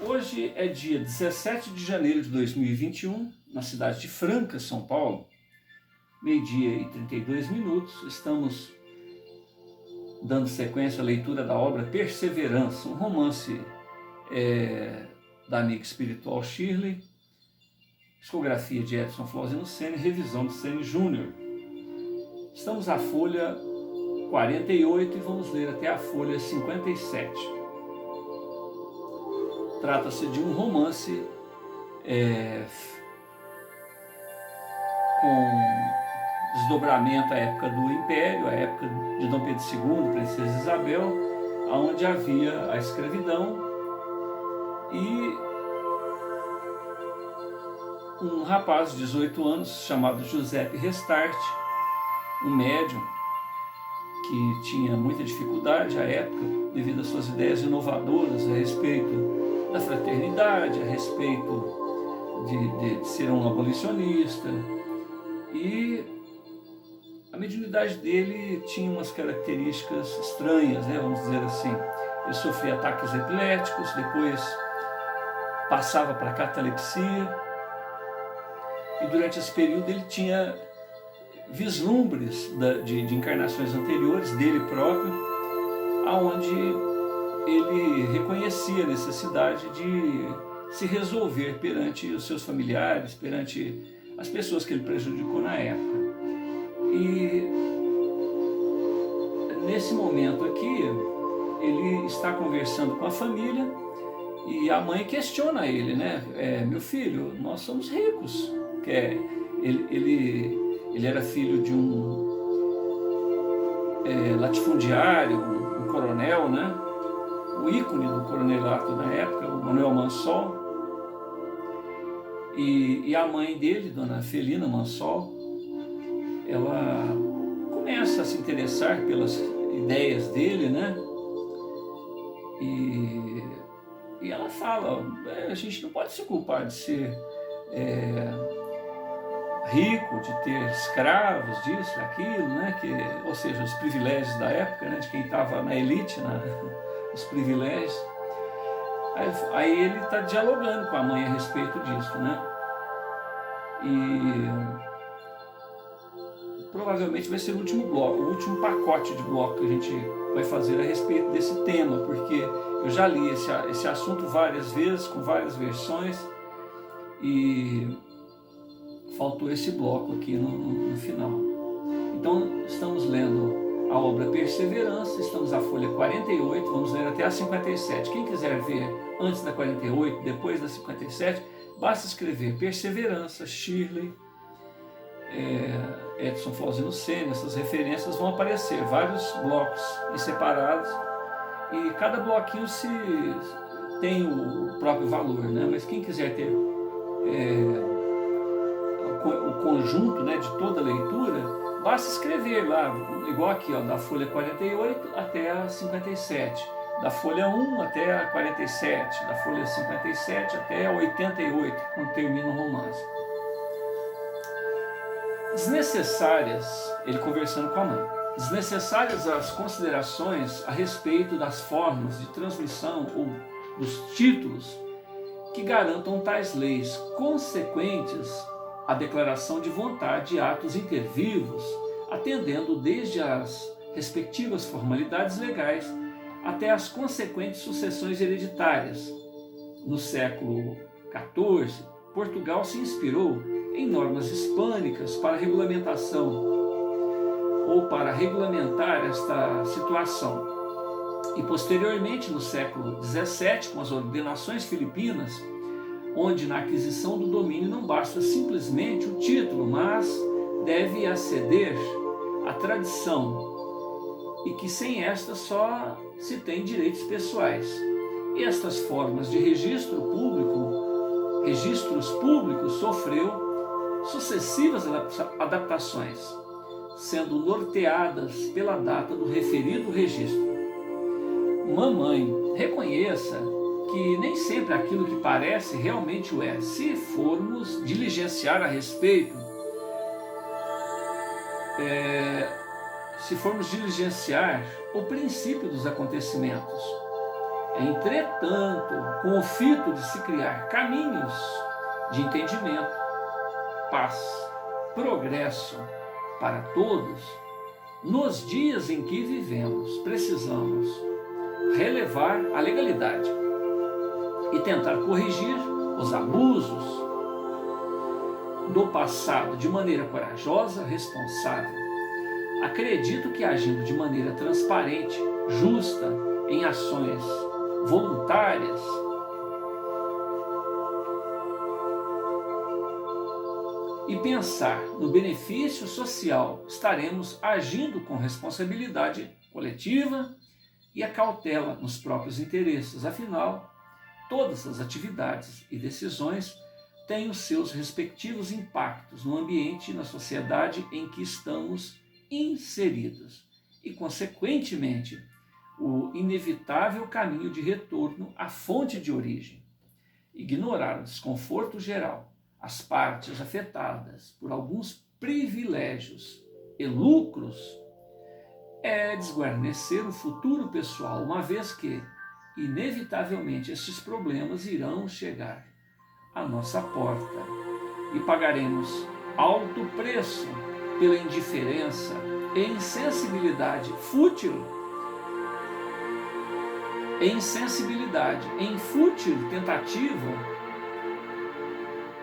Hoje é dia 17 de janeiro de 2021, na cidade de Franca, São Paulo, meio-dia e 32 minutos. Estamos dando sequência à leitura da obra Perseverança, um romance da amiga espiritual Shirley, psicografia de Edson Flauzino Sene, revisão de Sene Júnior. Estamos à folha 48 e vamos ler até a folha 57. Trata-se de um romance com desdobramento à época do Império, à época de Dom Pedro II, Princesa Isabel, onde havia a escravidão e um rapaz de 18 anos chamado Giuseppe Restart, um médium que tinha muita dificuldade à época devido às suas ideias inovadoras a respeito da fraternidade, a respeito de ser um abolicionista, e a mediunidade dele tinha umas características estranhas, né, vamos dizer assim. Ele sofria ataques epiléticos, depois passava para catalepsia, e durante esse período ele tinha vislumbres de encarnações anteriores dele próprio, aonde ele reconhecia a necessidade de se resolver perante os seus familiares, perante as pessoas que ele prejudicou na época. E nesse momento aqui, ele está conversando com a família e a mãe questiona ele, né? Meu filho, nós somos ricos. Ele era filho de um latifundiário, um coronel, né? O ícone do coronelato na época, o Manuel Mansol, e a mãe dele, Dona Felina Mansol, ela começa a se interessar pelas ideias dele, né? E ela fala, a gente não pode se culpar de ser rico, de ter escravos, disso, daquilo, né? Ou seja, os privilégios da época, né? De quem estava na elite, os privilégios. Aí ele está dialogando com a mãe a respeito disso, né? E provavelmente vai ser o último bloco, o último pacote de bloco que a gente vai fazer a respeito desse tema, porque eu já li esse assunto várias vezes, com várias versões, e faltou esse bloco aqui no final. Então, estamos lendo a obra Perseverança, estamos à folha 48, vamos ler até a 57. Quem quiser ver antes da 48, depois da 57, basta escrever Perseverança, Shirley, Edson Flauzino Sene, essas referências vão aparecer, vários blocos separados, e cada bloquinho tem o próprio valor, né? Mas quem quiser ter o conjunto, né, de toda a leitura, basta escrever lá, igual aqui, ó, da folha 48 até a 57, da folha 1 até a 47, da folha 57 até a 88, quando termina o romance. Desnecessárias, ele conversando com a mãe, desnecessárias as considerações a respeito das formas de transmissão ou dos títulos que garantam tais leis consequentes à declaração de vontade e atos intervivos, atendendo desde as respectivas formalidades legais até as consequentes sucessões hereditárias. No século XIV, Portugal se inspirou em normas hispânicas para regulamentação ou para regulamentar esta situação. E posteriormente, no século XVII, com as ordenações filipinas, onde na aquisição do domínio não basta simplesmente o título, mas deve aceder à tradição, e que sem esta só se tem direitos pessoais. E estas formas de registros públicos sofreu sucessivas adaptações, sendo norteadas pela data do referido registro. Mamãe, reconheça que nem sempre aquilo que parece realmente o é. Se formos diligenciar a respeito, se formos diligenciar o princípio dos acontecimentos, Entretanto, com o fito de se criar caminhos de entendimento, paz, progresso para todos, nos dias em que vivemos, precisamos relevar a legalidade e tentar corrigir os abusos do passado de maneira corajosa, responsável. Acredito que agindo de maneira transparente, justa, em ações voluntárias, e pensar no benefício social, estaremos agindo com responsabilidade coletiva e a cautela nos próprios interesses. Afinal, todas as atividades e decisões têm os seus respectivos impactos no ambiente e na sociedade em que estamos inseridos e, consequentemente, o inevitável caminho de retorno à fonte de origem. Ignorar o desconforto geral, as partes afetadas por alguns privilégios e lucros, é desguarnecer o futuro pessoal, uma vez que, inevitavelmente, estes problemas irão chegar à nossa porta e pagaremos alto preço pela indiferença e insensibilidade fútil, em fútil tentativa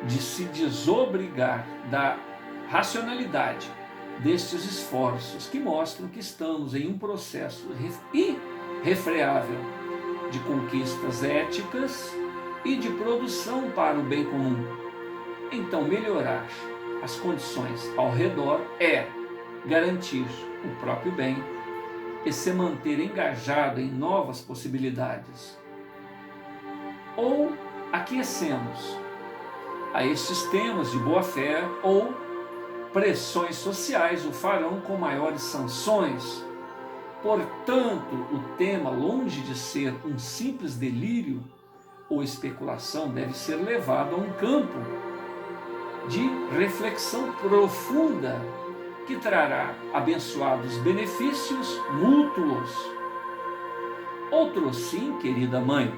de se desobrigar da racionalidade destes esforços que mostram que estamos em um processo irrefreável de conquistas éticas e de produção para o bem comum. Então, melhorar as condições ao redor é garantir o próprio bem e se manter engajado em novas possibilidades. Ou aquecemos a estes temas de boa-fé, ou pressões sociais o farão com maiores sanções. Portanto, o tema, longe de ser um simples delírio ou especulação, deve ser levado a um campo de reflexão profunda que trará abençoados benefícios mútuos. Outro sim, querida mãe,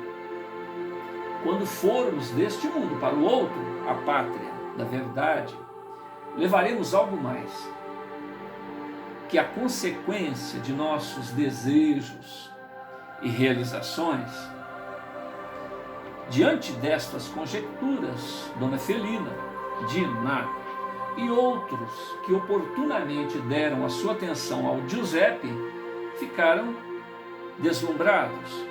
quando formos deste mundo para o outro, a pátria da verdade, levaremos algo mais, que a consequência de nossos desejos e realizações. Diante destas conjecturas, Dona Felina, Diná e outros que oportunamente deram a sua atenção ao Giuseppe ficaram deslumbrados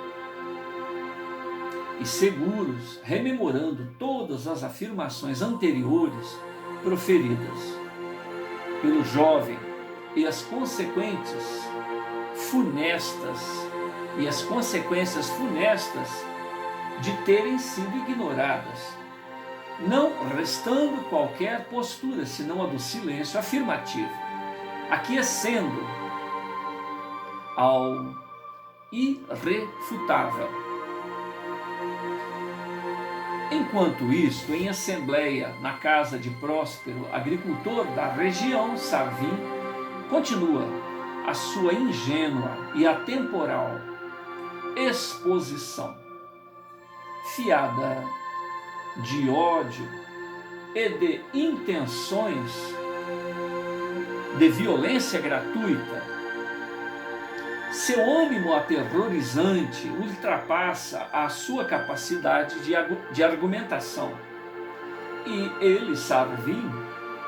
e seguros, rememorando todas as afirmações anteriores proferidas pelo jovem e as consequências funestas de terem sido ignoradas, não restando qualquer postura senão a do silêncio afirmativo, aquecendo ao irrefutável. Enquanto isso, em assembleia na casa de Próspero, agricultor da região, Sarvin continua a sua ingênua e atemporal exposição, fiada de ódio e de intenções de violência gratuita. Seu ânimo aterrorizante ultrapassa a sua capacidade de argumentação. E ele, Sarvin,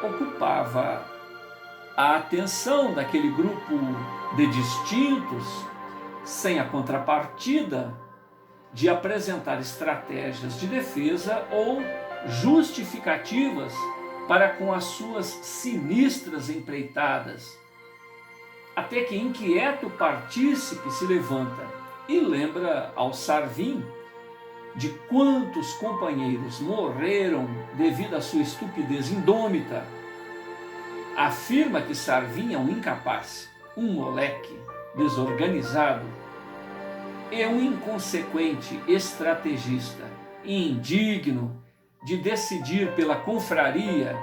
ocupava a atenção daquele grupo de distintos, sem a contrapartida de apresentar estratégias de defesa ou justificativas para com as suas sinistras empreitadas. Até que inquieto partícipe se levanta e lembra ao Sarvin de quantos companheiros morreram devido à sua estupidez indômita. Afirma que Sarvin é um incapaz, um moleque desorganizado e um inconsequente estrategista, indigno de decidir pela confraria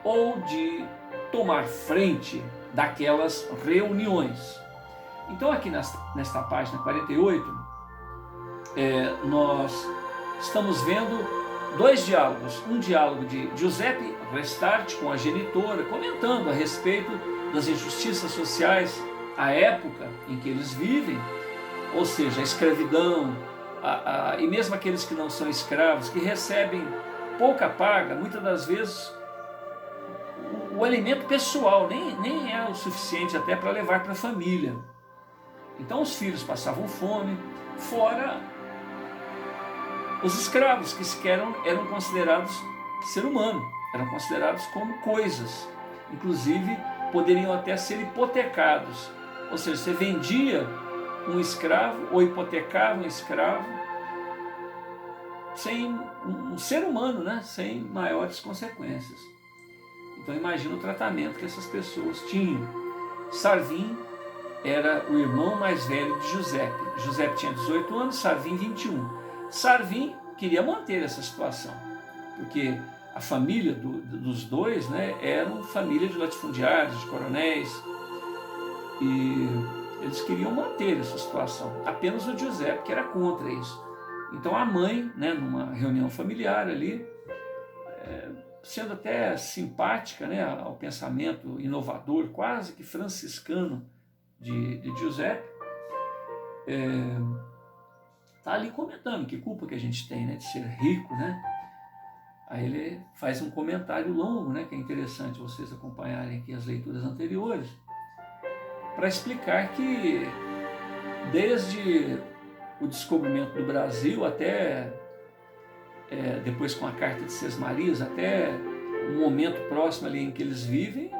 ou de tomar frente daquelas reuniões. Então aqui nesta página 48, nós estamos vendo dois diálogos. Um diálogo de Giuseppe Restart com a genitora, comentando a respeito das injustiças sociais à época em que eles vivem, ou seja, a escravidão, e mesmo aqueles que não são escravos, que recebem pouca paga, muitas das vezes o alimento pessoal nem é o suficiente até para levar para a família. Então os filhos passavam fome, fora os escravos, que sequer eram considerados ser humano, eram considerados como coisas, inclusive poderiam até ser hipotecados, ou seja, você vendia um escravo ou hipotecava um escravo sem um ser humano, né? Sem maiores consequências. Então imagina o tratamento que essas pessoas tinham. Sarvin era o irmão mais velho de Giuseppe. Giuseppe tinha 18 anos, Sarvin 21. Sarvin queria manter essa situação, porque a família dos dois, né, eram família de latifundiários, de coronéis, e eles queriam manter essa situação. Apenas o Giuseppe que era contra isso. Então a mãe, né, numa reunião familiar ali, sendo até simpática, né, ao pensamento inovador, quase que franciscano de Giuseppe, está ali comentando que culpa que a gente tem, né, de ser rico, né? Aí ele faz um comentário longo, né, que é interessante vocês acompanharem aqui as leituras anteriores, para explicar que desde o descobrimento do Brasil até depois com a Carta de Sesmarias, até o momento próximo ali em que eles vivem,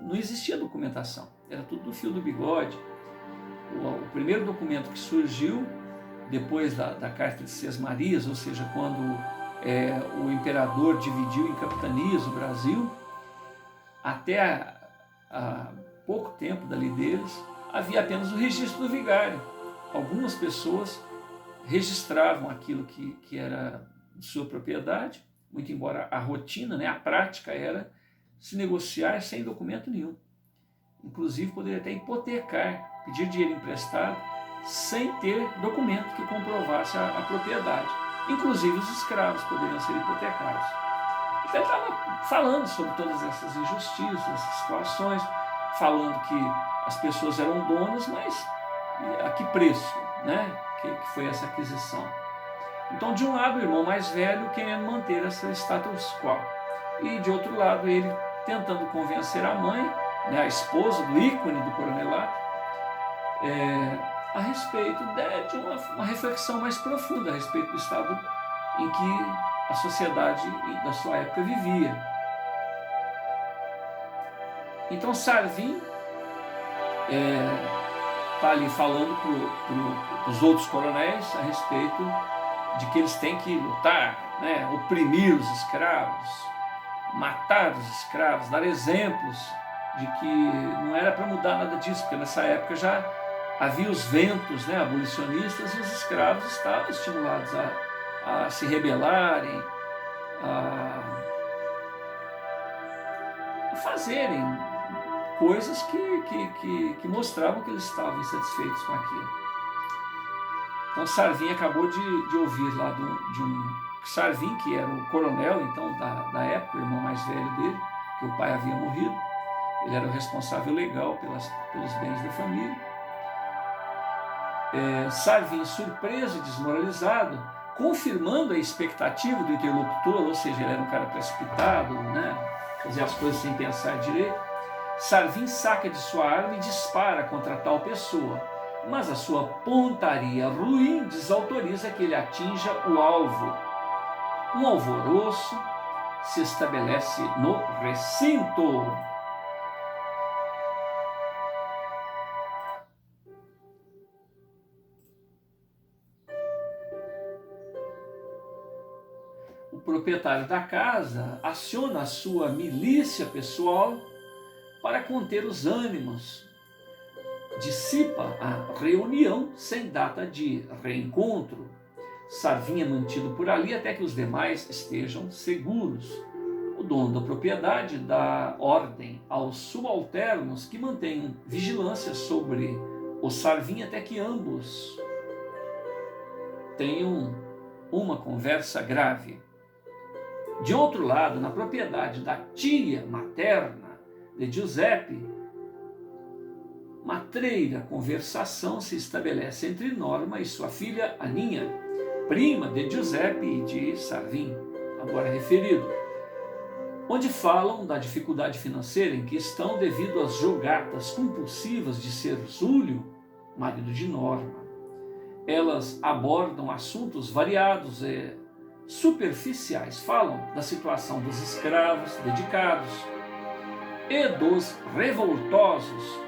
não existia documentação, era tudo do fio do bigode. O primeiro documento que surgiu depois da Carta de Sesmarias, ou seja, quando o imperador dividiu em capitanias o Brasil, até há pouco tempo dali deles, havia apenas o registro do vigário. Algumas pessoas registravam aquilo que era de sua propriedade, muito embora a rotina, né, a prática era se negociar sem documento nenhum. Inclusive poderia até hipotecar, pedir dinheiro emprestado, sem ter documento que comprovasse a propriedade. Inclusive os escravos poderiam ser hipotecados. Então ele estava falando sobre todas essas injustiças, essas situações, falando que as pessoas eram donas, mas a que preço, né, que foi essa aquisição? Então, de um lado, o irmão mais velho querendo manter essa status quo, e de outro lado, ele tentando convencer a mãe, né, a esposa do ícone do coronelato, a respeito de uma reflexão mais profunda a respeito do estado em que a sociedade da sua época vivia. Então Sarvin está ali falando para os outros coronéis a respeito de que eles têm que lutar, né, oprimir os escravos, matar os escravos, dar exemplos de que não era para mudar nada disso, porque nessa época já havia os ventos, né, abolicionistas, e os escravos estavam estimulados a se rebelarem, a fazerem coisas que mostravam que eles estavam insatisfeitos com aquilo. Então Sarvin acabou de ouvir lá de um Sarvin, que era o coronel então da época, o irmão mais velho dele, que o pai havia morrido. Ele era o responsável legal pelos bens da família. Sarvin, surpreso e desmoralizado, confirmando a expectativa do interlocutor, ou seja, ele era um cara precipitado, né, fazia as coisas sem pensar direito. Sarvin saca de sua arma e dispara contra tal pessoa, mas a sua pontaria ruim desautoriza que ele atinja o alvo. Um alvoroço se estabelece no recinto. O proprietário da casa aciona a sua milícia pessoal para conter os ânimos. Dissipa a reunião sem data de reencontro. Sarvin é mantido por ali até que os demais estejam seguros. O dono da propriedade dá ordem aos subalternos que mantenham vigilância sobre o Sarvin até que ambos tenham uma conversa grave. De outro lado, na propriedade da tia materna de Giuseppe, matreira conversação se estabelece entre Norma e sua filha Aninha, prima de Giuseppe e de Sarvin, agora referido, onde falam da dificuldade financeira em que estão devido às jogatas compulsivas de Cerzúlio, marido de Norma. Elas abordam assuntos variados e superficiais, falam da situação dos escravos dedicados e dos revoltosos,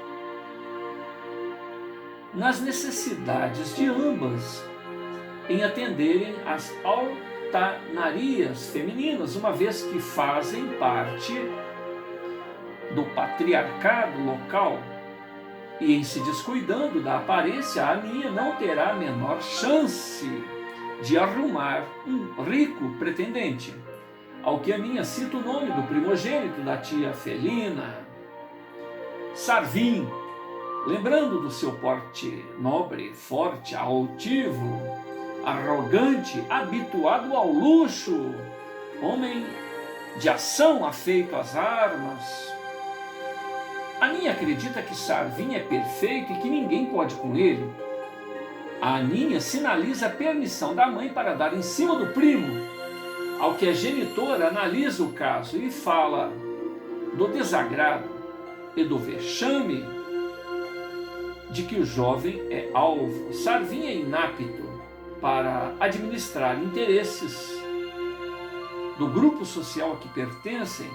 nas necessidades de ambas em atenderem às altanarias femininas, uma vez que fazem parte do patriarcado local, e em se descuidando da aparência, a Aninha não terá a menor chance de arrumar um rico pretendente. Ao que Aninha cita o nome do primogênito da tia Felina, Sarvin, lembrando do seu porte nobre, forte, altivo, arrogante, habituado ao luxo, homem de ação, afeito às armas. Aninha acredita que Sarvin é perfeito e que ninguém pode com ele. A Aninha sinaliza a permissão da mãe para dar em cima do primo, ao que a genitora analisa o caso e fala do desagrado e do vexame de que o jovem é alvo. Sarvin é inapto para administrar interesses do grupo social a que pertencem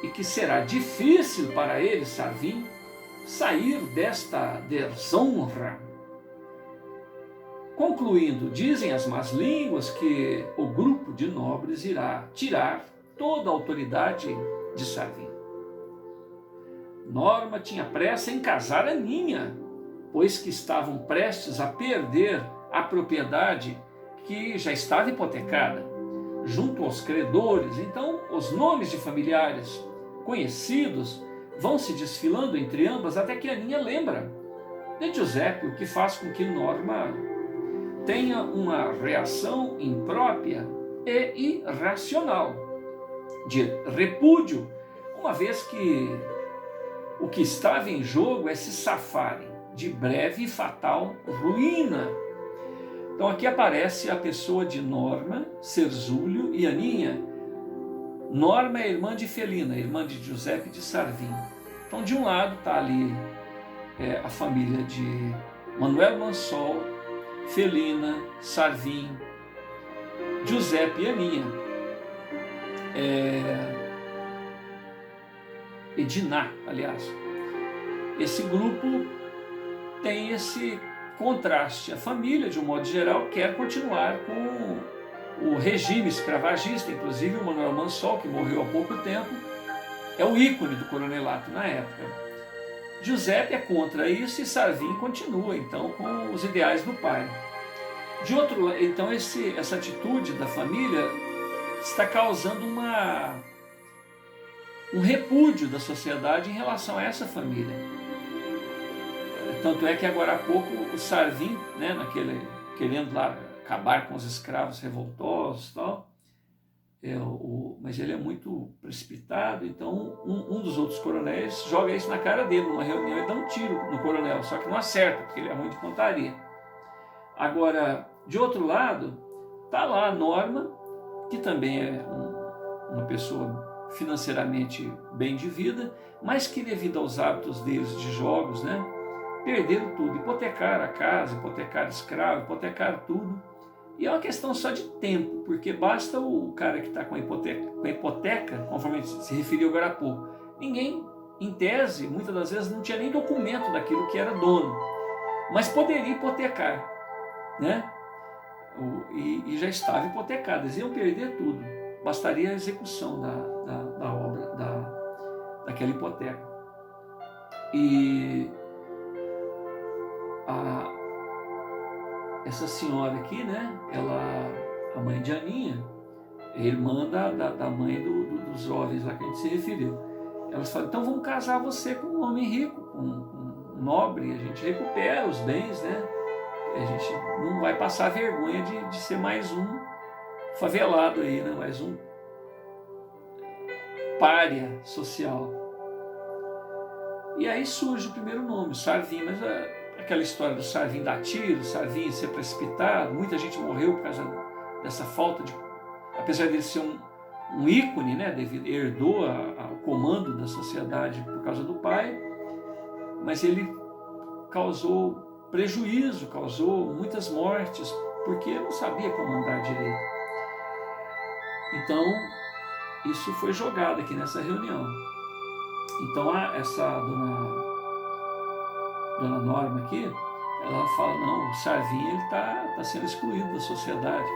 e que será difícil para ele, Sarvin, sair desta desonra. Concluindo, dizem as más línguas que o grupo de nobres irá tirar toda a autoridade de Sarvin. Norma tinha pressa em casar Aninha, pois que estavam prestes a perder a propriedade que já estava hipotecada junto aos credores. Então, os nomes de familiares conhecidos vão se desfilando entre ambas até que Aninha lembra de Giuseppe, o que faz com que Norma tenha uma reação imprópria e irracional de repúdio, uma vez que o que estava em jogo é se safarem de breve e fatal ruína. Então aqui aparece a pessoa de Norma, Cerzúlio e Aninha. Norma é irmã de Felina, irmã de Giuseppe e de Sarvin. Então de um lado está ali a família de Manuel Mansol, Felina, Sarvin, Giuseppe e Aninha. Ediná, aliás. Esse grupo tem esse contraste. A família, de um modo geral, quer continuar com o regime escravagista. Inclusive o Manuel Mansol, que morreu há pouco tempo, é o ícone do coronelato na época. Giuseppe é contra isso e Sarvin continua, então, com os ideais do pai. De outro lado, então, essa atitude da família está causando um repúdio da sociedade em relação a essa família. Tanto é que agora há pouco o Sarvin, né, querendo lá acabar com os escravos revoltosos e tal, mas ele é muito precipitado, então um dos outros coronéis joga isso na cara dele, numa reunião, e dá um tiro no coronel, só que não acerta, porque ele é ruim de pontaria. Agora, de outro lado, está lá a Norma, que também é uma pessoa financeiramente bem de vida, mas que devido aos hábitos deles de jogos, né, perderam tudo, hipotecaram a casa, hipotecaram escravo, hipotecaram tudo. E é uma questão só de tempo, porque basta o cara que está com a hipoteca, conforme a gente se referiu agora há pouco. Ninguém, em tese, muitas das vezes não tinha nem documento daquilo que era dono, mas poderia hipotecar, né? E já estava hipotecado, eles iam perder tudo. Bastaria a execução da obra, daquela hipoteca. E essa senhora aqui, né, a mãe de Aninha, é irmã da mãe dos jovens lá que a gente se referiu. Elas falam, então vamos casar você com um homem rico, com um nobre, a gente recupera os bens, né, A gente não vai passar vergonha de ser mais um favelado aí, né? Mais um pária social. E aí surge o primeiro nome, Sarvinho, mas aquela história do Sarvinho dar tiro, Sarvinho ser precipitado, muita gente morreu por causa dessa falta de... Apesar dele ser um ícone, né? Herdou o comando da sociedade por causa do pai, mas ele causou prejuízo, causou muitas mortes, porque não sabia comandar direito. Então, isso foi jogado aqui nessa reunião. Então, essa dona Norma aqui, ela fala, não, o Sarvinho está sendo excluído da sociedade.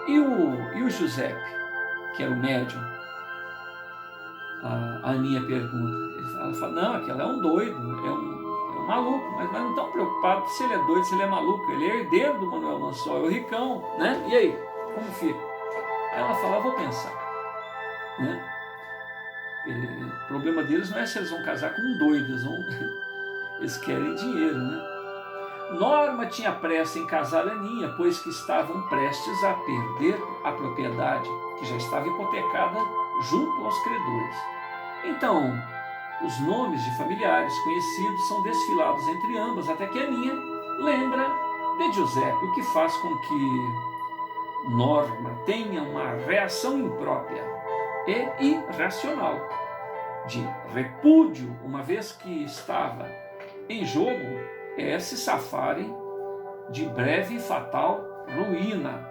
E o Giuseppe, que era o médium? A Aninha pergunta. Ela fala, não, aquele é um doido, é um maluco, mas nós não estamos preocupados se ele é doido, se ele é maluco, ele é herdeiro do Manuel Mansol, é o ricão, né? E aí, como fica? Aí ela fala, vou pensar, né? O problema deles não é se eles vão casar com um doido, eles querem dinheiro, né? Norma tinha pressa em casar Aninha, pois que estavam prestes a perder a propriedade, que já estava hipotecada junto aos credores. Então, os nomes de familiares conhecidos são desfilados entre ambas, até que Aninha lembra de Giuseppe, o que faz com que Norma tenha uma reação imprópria e irracional de repúdio, uma vez que estava em jogo se safarem de breve e fatal ruína.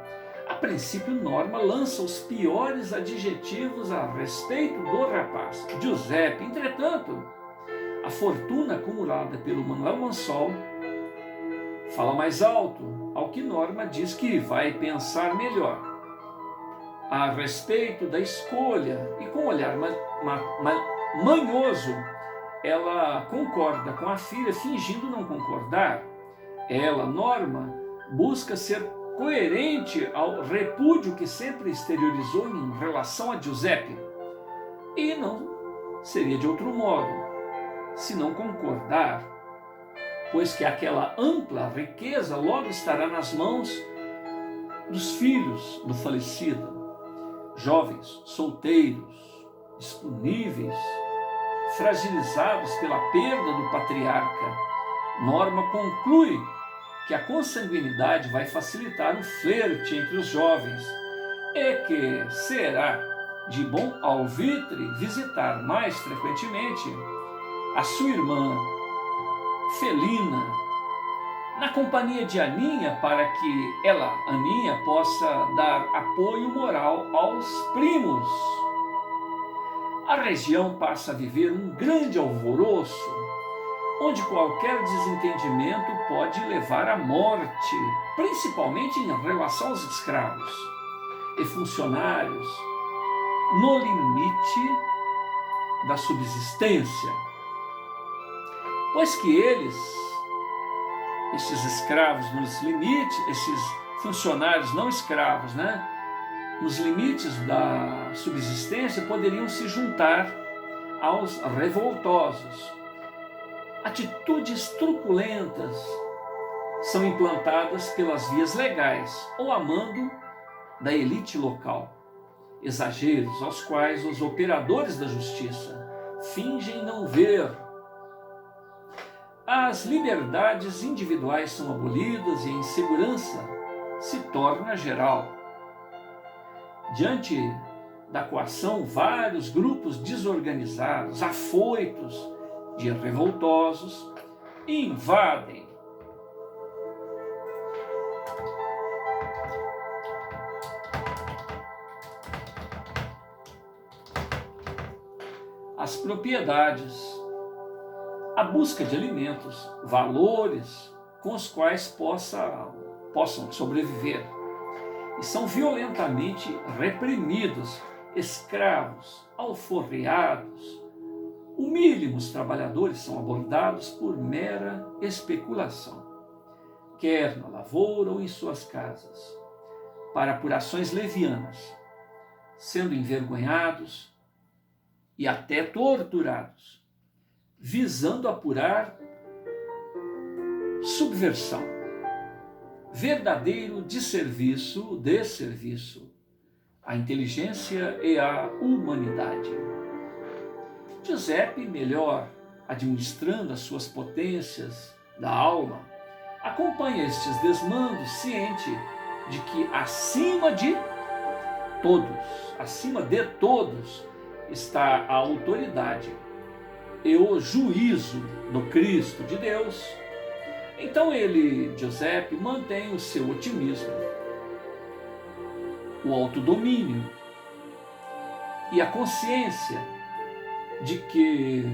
A princípio, Norma lança os piores adjetivos a respeito do rapaz. Giuseppe, entretanto, a fortuna acumulada pelo Manuel Mansol fala mais alto, ao que Norma diz que vai pensar melhor a respeito da escolha, e com um olhar manhoso, ela concorda com a filha, fingindo não concordar. Ela, Norma, busca ser coerente ao repúdio que sempre exteriorizou em relação a Giuseppe. E não seria de outro modo, se não concordar, pois que aquela ampla riqueza logo estará nas mãos dos filhos do falecido, jovens, solteiros, disponíveis, fragilizados pela perda do patriarca. Norma conclui que a consanguinidade vai facilitar o flerte entre os jovens e que será de bom alvitre visitar mais frequentemente a sua irmã Felina na companhia de Aninha, para que ela, Aninha, possa dar apoio moral aos primos. A região passa a viver um grande alvoroço, onde qualquer desentendimento pode levar à morte, principalmente em relação aos escravos e funcionários, no limite da subsistência, pois que esses escravos nos limites, esses funcionários não escravos, né, nos limites da subsistência, poderiam se juntar aos revoltosos. Atitudes truculentas são implantadas pelas vias legais ou a mando da elite local. Exageros aos quais os operadores da justiça fingem não ver. As liberdades individuais são abolidas e a insegurança se torna geral. Diante da coação, vários grupos desorganizados, afoitos de revoltosos, invadem as propriedades, a busca de alimentos, valores com os quais possam sobreviver, e são violentamente reprimidos, escravos, alforreados. Humílimos trabalhadores são abordados por mera especulação, quer na lavoura ou em suas casas, para apurações levianas, sendo envergonhados e até torturados, visando apurar subversão. verdadeiro desserviço à inteligência e à humanidade. Giuseppe, melhor administrando as suas potências da alma, acompanha estes desmandos ciente de que acima de todos, está a autoridade e o juízo do Cristo de Deus. Então Giuseppe, mantém o seu otimismo, o autodomínio e a consciência de que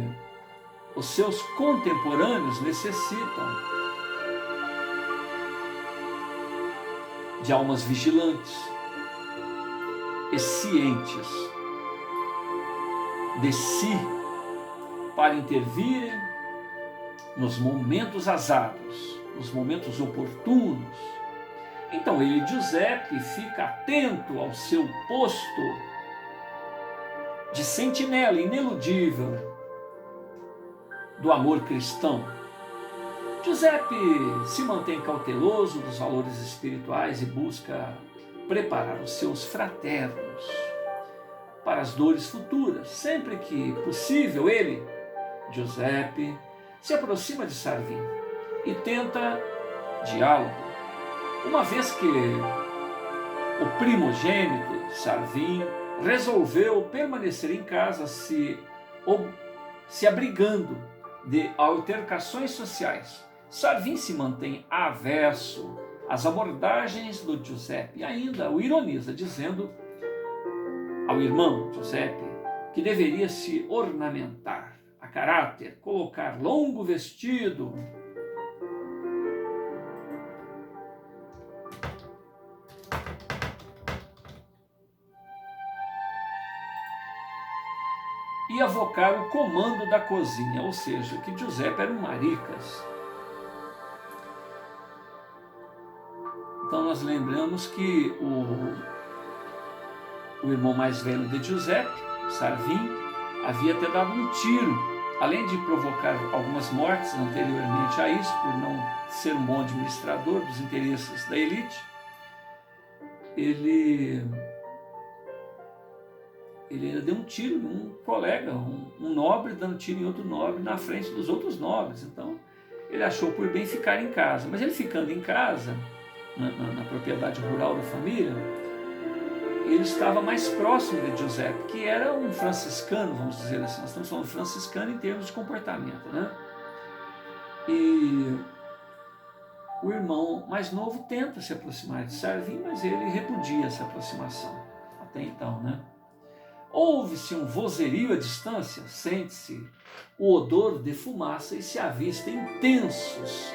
os seus contemporâneos necessitam de almas vigilantes e cientes de si para intervirem nos momentos azados, nos momentos oportunos. Então Giuseppe, fica atento ao seu posto de sentinela ineludível do amor cristão. Giuseppe se mantém cauteloso dos valores espirituais e busca preparar os seus fraternos para as dores futuras. Sempre que possível, Giuseppe, se aproxima de Sarvin e tenta diálogo, uma vez que o primogênito, Sarvin, resolveu permanecer em casa, se abrigando de altercações sociais. Sarvin se mantém averso às abordagens do Giuseppe e ainda o ironiza, dizendo ao irmão Giuseppe que deveria se ornamentar a caráter, colocar longo vestido, e avocar o comando da cozinha, ou seja, que Giuseppe era um maricas. Então nós lembramos que o irmão mais velho de Giuseppe, Sarvin, havia até dado um tiro, além de provocar algumas mortes anteriormente a isso, por não ser um bom administrador dos interesses da elite. Ele ainda deu um tiro em um colega, um nobre dando tiro em outro nobre na frente dos outros nobres. Então ele achou por bem ficar em casa. Mas ele ficando em casa, na propriedade rural da família, ele estava mais próximo de Giuseppe, que era um franciscano, vamos dizer assim. Nós estamos falando franciscano em termos de comportamento, né? E o irmão mais novo tenta se aproximar de Sarvin, mas ele repudia essa aproximação, até então, né? Ouve-se um vozerio à distância, sente-se o odor de fumaça e se avista intensos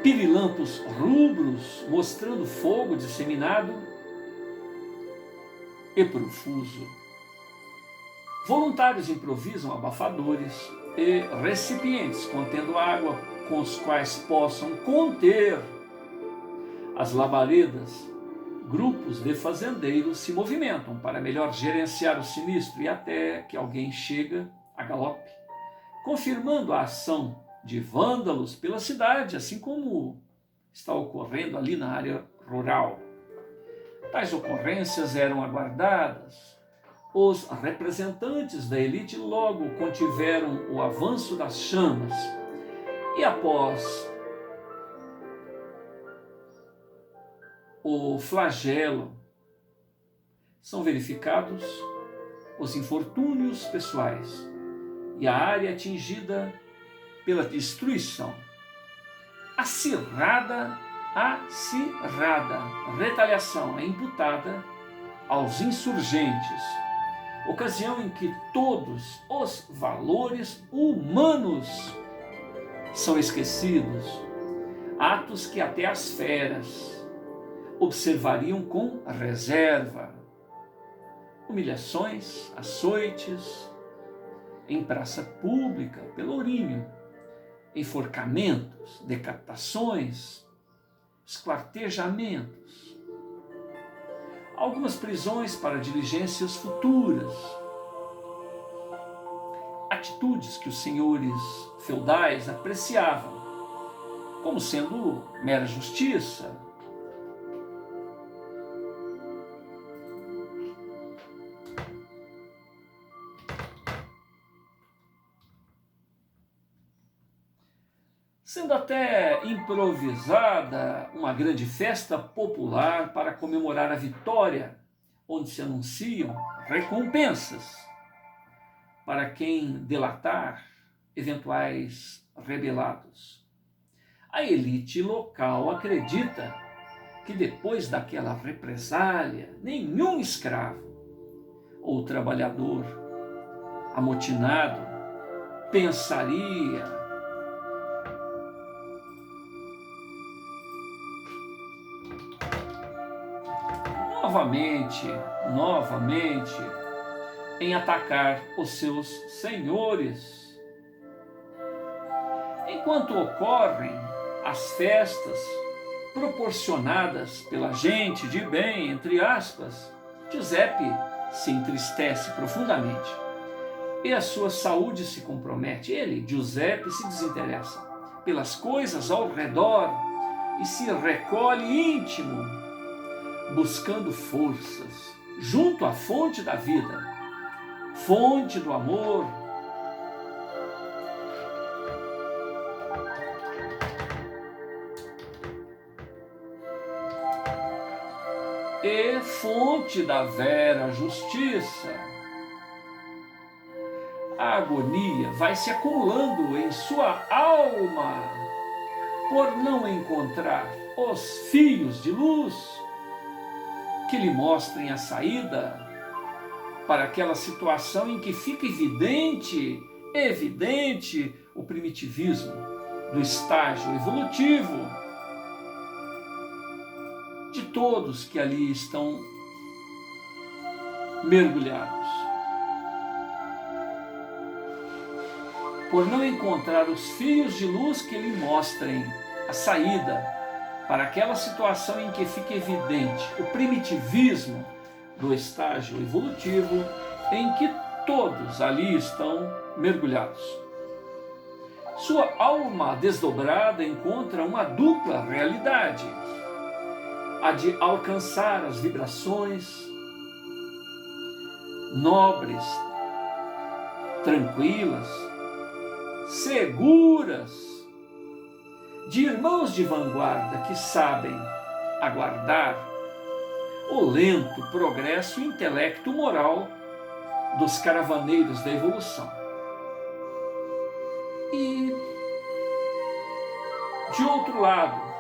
pirilampos rubros, mostrando fogo disseminado e profuso. Voluntários improvisam abafadores e recipientes contendo água com os quais possam conter as labaredas. Grupos de fazendeiros se movimentam para melhor gerenciar o sinistro e até que alguém chega a galope, confirmando a ação de vândalos pela cidade, assim como está ocorrendo ali na área rural. Tais ocorrências eram aguardadas. Os representantes da elite logo contiveram o avanço das chamas e após o flagelo são verificados os infortúnios pessoais e a área atingida pela destruição. Acirrada retaliação é imputada aos insurgentes, ocasião em que todos os valores humanos são esquecidos, atos que até as feras observariam com reserva. Humilhações, açoites, em praça pública, pelourinho, enforcamentos, decapitações, esquartejamentos, algumas prisões para diligências futuras, atitudes que os senhores feudais apreciavam como sendo mera justiça. Sendo até improvisada uma grande festa popular para comemorar a vitória, onde se anunciam recompensas para quem delatar eventuais rebelados. A elite local acredita que depois daquela represália, nenhum escravo ou trabalhador amotinado pensaria novamente em atacar os seus senhores. Enquanto ocorrem as festas proporcionadas pela gente de bem, entre aspas, Giuseppe se entristece profundamente e a sua saúde se compromete. Ele, Giuseppe, se desinteressa pelas coisas ao redor e se recolhe íntimo, buscando forças junto à fonte da vida, fonte do amor. E fonte da vera justiça. A agonia vai se acumulando em sua alma por não encontrar os fios de luz que lhe mostrem a saída para aquela situação em que fica evidente o primitivismo do estágio evolutivo de todos que ali estão mergulhados. Por não encontrar os fios de luz que lhe mostrem a saída para aquela situação em que fica evidente o primitivismo do estágio evolutivo em que todos ali estão mergulhados. Sua alma desdobrada encontra uma dupla realidade: a de alcançar as vibrações nobres, tranquilas, seguras, de irmãos de vanguarda que sabem aguardar o lento progresso intelecto-moral dos caravaneiros da evolução. E, de outro lado,